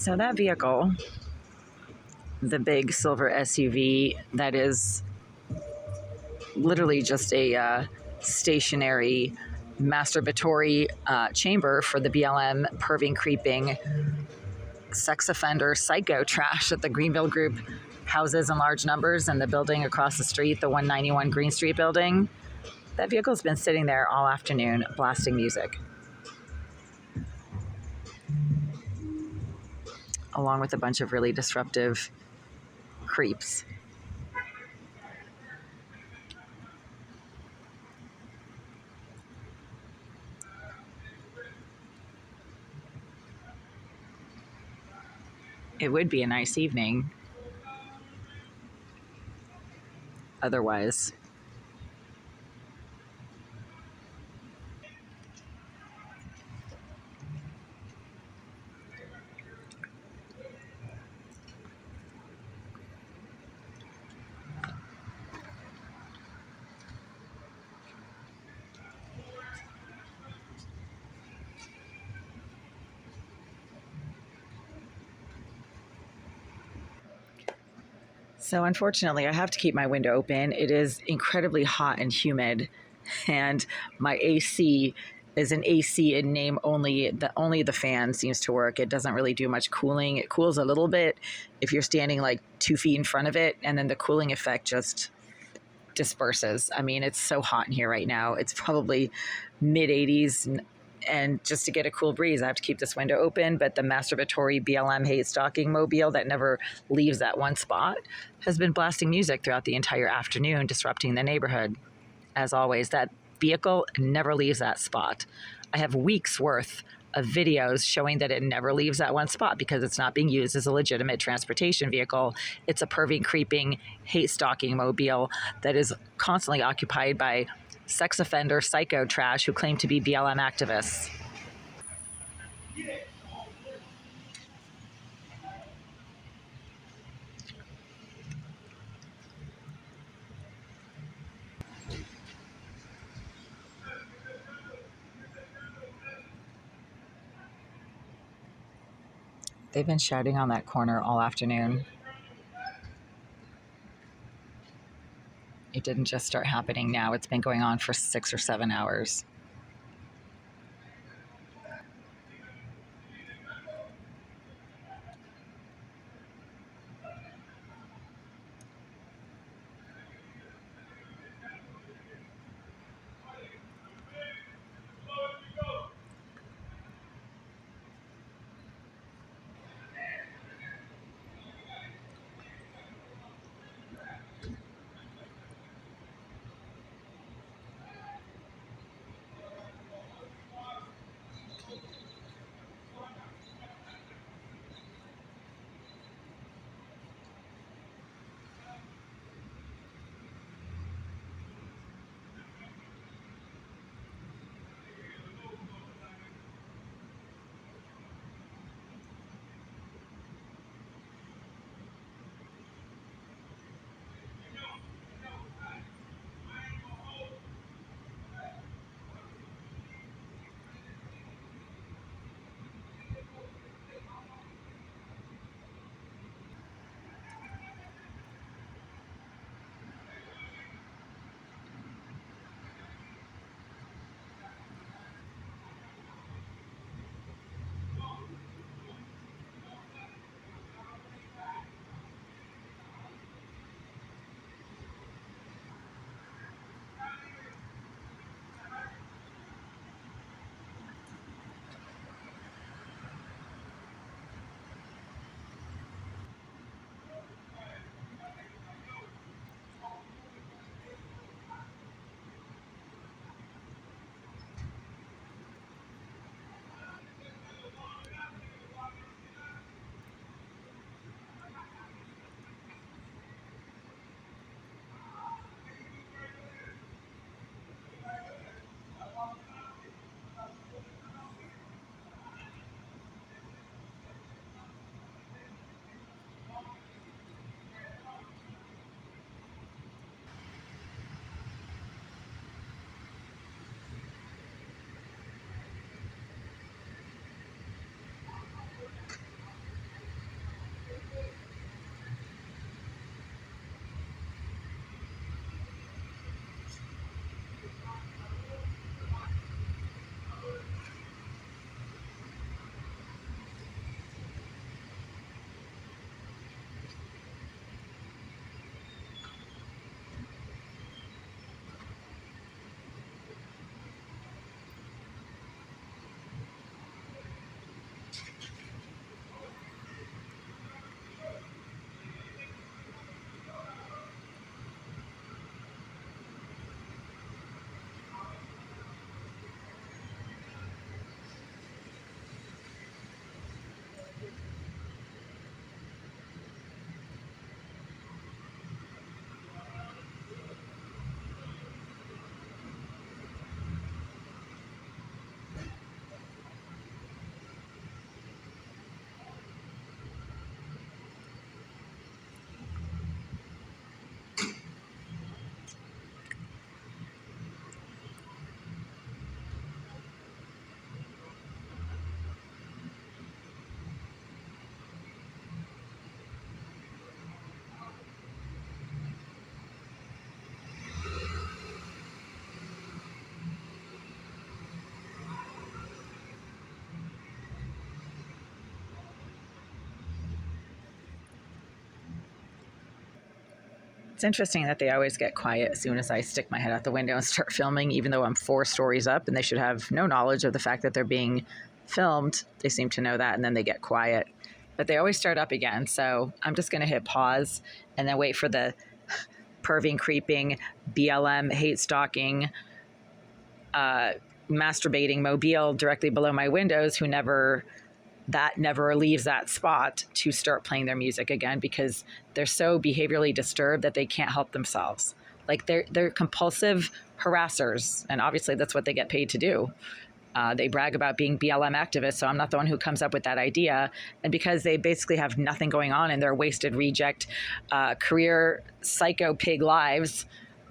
So that vehicle, the big silver SUV, that is literally just a stationary masturbatory chamber for the BLM perving, creeping, sex offender, psycho trash that the Greenville Group houses in large numbers, and the building across the street, the 191 Green Street building. That vehicle's been sitting there all afternoon blasting music, along with a bunch of really disruptive creeps. It would be a nice evening otherwise. So unfortunately, I have to keep my window open. It is incredibly hot and humid, and my AC is an AC in name only. Only the fan seems to work. It doesn't really do much cooling. It cools a little bit if you're standing like 2 feet in front of it, and then the cooling effect just disperses. I mean, it's so hot in here right now. It's probably mid 80s, and just to get a cool breeze, I have to keep this window open. But the masturbatory BLM hate stalking mobile that never leaves that one spot has been blasting music throughout the entire afternoon, disrupting the neighborhood. As always, that vehicle never leaves that spot. I have weeks worth of videos showing that it never leaves that one spot because it's not being used as a legitimate transportation vehicle. It's a perving, creeping, hate stalking mobile that is constantly occupied by sex offender psycho trash who claim to be BLM activists. They've been shouting on that corner all afternoon. It didn't just start happening now. It's been going on for 6 or 7 hours. It's interesting that they always get quiet as soon as I stick my head out the window and start filming, even though I'm 4 stories up and they should have no knowledge of the fact that they're being filmed. They seem to know that, and then they get quiet. But they always start up again. So I'm just going to hit pause and then wait for the perving, creeping, BLM, hate stalking, masturbating mobile directly below my windows who never leaves that spot to start playing their music again, because they're so behaviorally disturbed that they can't help themselves. Like they're compulsive harassers, and obviously that's what they get paid to do. They brag about being BLM activists, so I'm not the one who comes up with that idea. And because they basically have nothing going on in their wasted reject career psycho pig lives,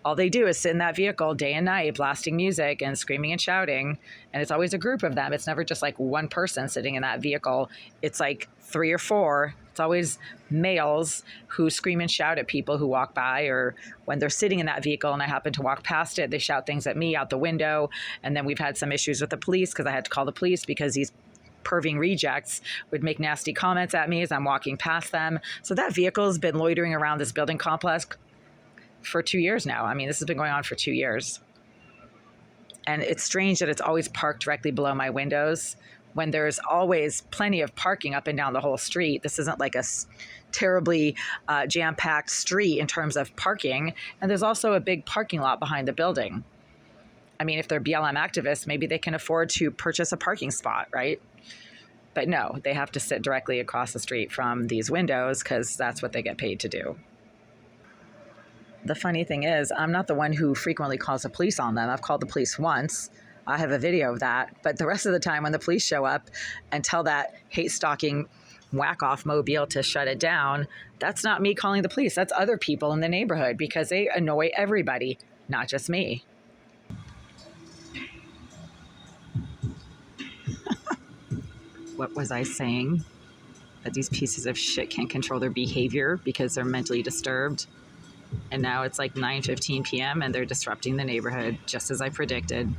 all they do is sit in that vehicle day and night, blasting music and screaming and shouting. And it's always a group of them. It's never just like one person sitting in that vehicle. It's like 3 or 4. It's always males who scream and shout at people who walk by, or when they're sitting in that vehicle and I happen to walk past it, they shout things at me out the window. And then we've had some issues with the police because I had to call the police because these perving rejects would make nasty comments at me as I'm walking past them. So that vehicle has been loitering around this building complex for 2 years now. I mean, this has been going on for 2 years. And it's strange that it's always parked directly below my windows when there's always plenty of parking up and down the whole street. This isn't like a terribly jam-packed street in terms of parking. And there's also a big parking lot behind the building. I mean, if they're BLM activists, maybe they can afford to purchase a parking spot, right? But no, they have to sit directly across the street from these windows because that's what they get paid to do. The funny thing is, I'm not the one who frequently calls the police on them. I've called the police once. I have a video of that. But the rest of the time when the police show up and tell that hate stalking whack-off mobile to shut it down, that's not me calling the police. That's other people in the neighborhood because they annoy everybody, not just me. What was I saying? That these pieces of shit can't control their behavior because they're mentally disturbed. And now it's like 9:15 p.m. and they're disrupting the neighborhood, just as I predicted.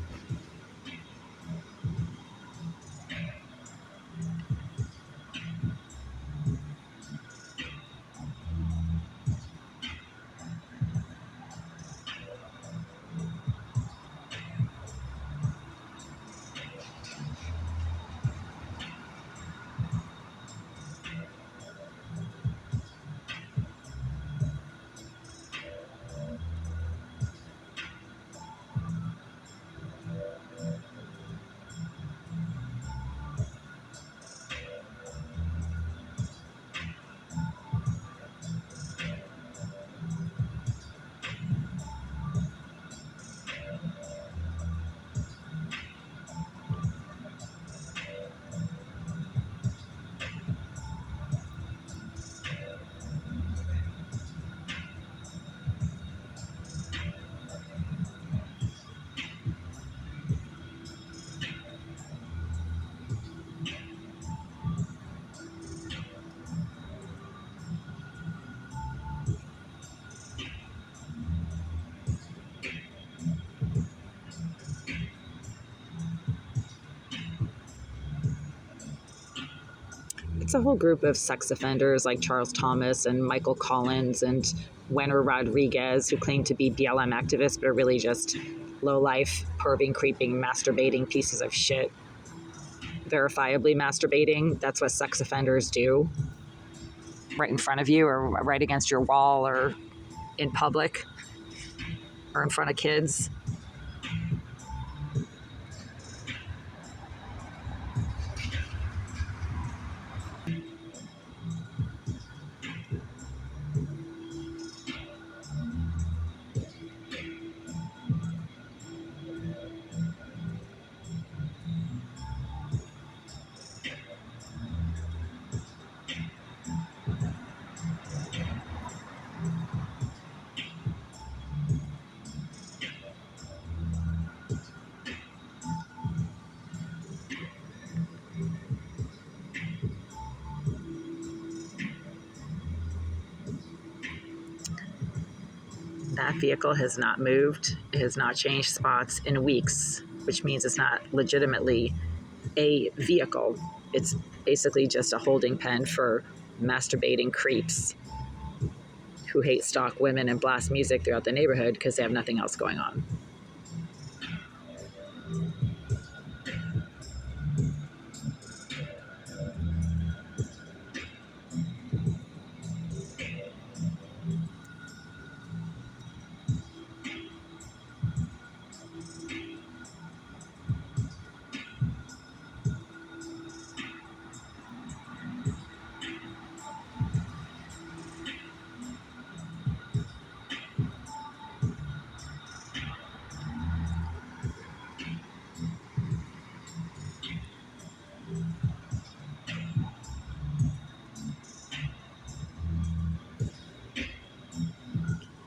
It's a whole group of sex offenders like Charles Thomas and Michael Collins and Wenner Rodriguez who claim to be BLM activists but are really just low-life, perving, creeping, masturbating pieces of shit. Verifiably masturbating. That's what sex offenders do. Right in front of you or right against your wall or in public or in front of kids. That vehicle has not moved. It has not changed spots in weeks, which means it's not legitimately a vehicle. It's basically just a holding pen for masturbating creeps who hate stock women and blast music throughout the neighborhood because they have nothing else going on.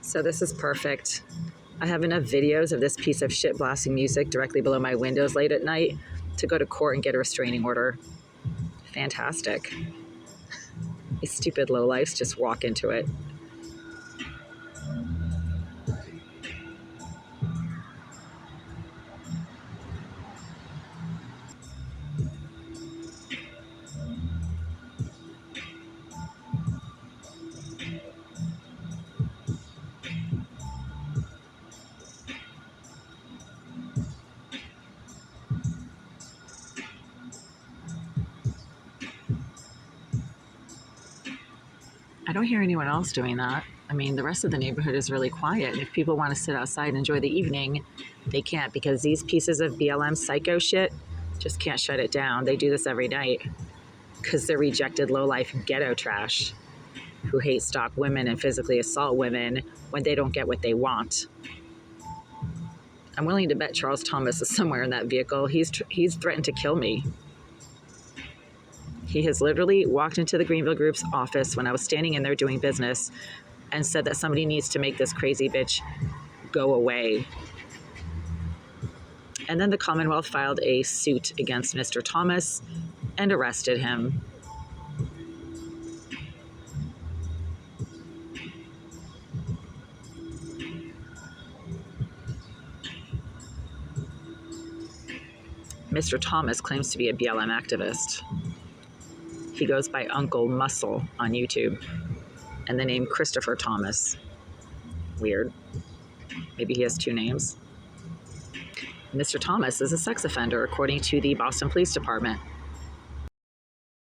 So this is perfect. I have enough videos of this piece of shit blasting music directly below my windows late at night to go to court and get a restraining order. Fantastic. These stupid lowlifes just walk into it. I don't hear anyone else doing that. I mean, the rest of the neighborhood is really quiet. And if people want to sit outside and enjoy the evening, they can't because these pieces of BLM psycho shit just can't shut it down. They do this every night because they're rejected lowlife ghetto trash who hate stock women and physically assault women when they don't get what they want. I'm willing to bet Charles Thomas is somewhere in that vehicle. He's threatened to kill me. He has literally walked into the Greenville Group's office when I was standing in there doing business and said that somebody needs to make this crazy bitch go away. And then the Commonwealth filed a suit against Mr. Thomas and arrested him. Mr. Thomas claims to be a BLM activist. He goes by Uncle Muscle on YouTube and the name Christopher Thomas. Weird. Maybe he has two names. Mr. Thomas is a sex offender, according to the Boston Police Department.